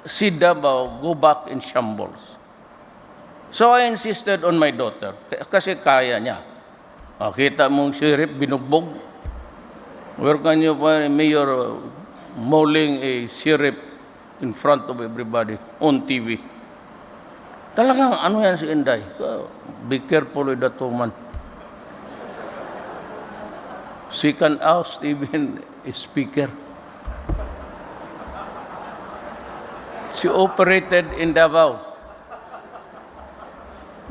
see Davao go back in shambles. So I insisted on my daughter, kasi kaya niya. Kita mong sheriff binugbog. Where can you find mayor mauling a sheriff in front of everybody on TV? Talagang ano yan si Inday. So, be careful with that woman. She can oust even a speaker. She operated in Davao.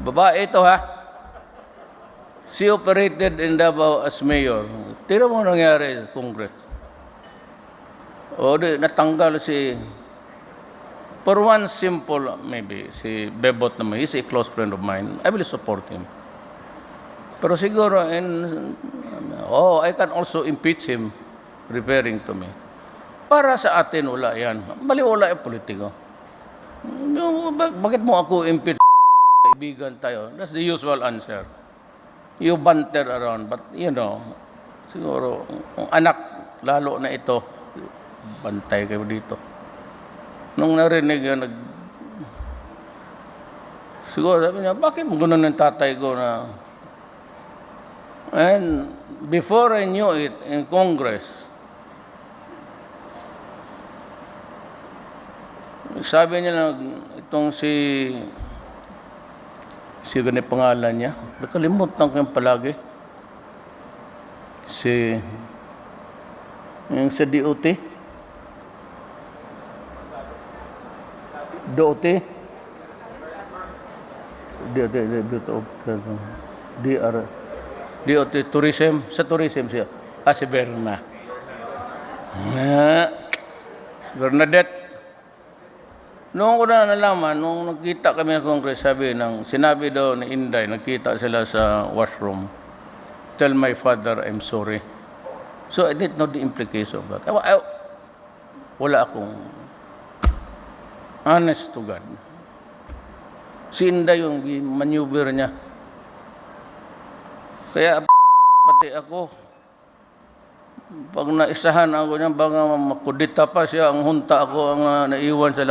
Babae ito ha. She operated in Davao as mayor. Tira mo nangyari sa Congress. O di, natanggal si, for one simple, maybe, si Bebot naman, he's a close friend of mine. I will support him. Pero siguro, I can also impeach him, referring to me. Para sa atin, wala yan. Baliwala yung politiko. Bakit mo ako impeach? Kaibigan tayo. That's the usual answer. You banter around, but siguro, ang anak, lalo na ito, bantay kayo dito. Nung narinig yan, siguro sabi niya, bakit mo ganun ng tatay ko na, and before I knew it, in Congress, sabi niya na itong si ganun pangalan niya, nakalimutan ko yung palagi, yung sa DOT, tourism, sa tourism siya, si Berna. Si Bernadette. Noong ko na nalaman, nung nagkita kami sa Congress, sinabi daw ni Inday, nagkita sila sa washroom, tell my father I'm sorry. So I didn't know the implication of that. Wala akong, honest to God. Si Inday yung maneuver niya. Kaya pati ako, pag naisahan ako niya, baka makudita pa siya, ang hunta ako ang naiwan sa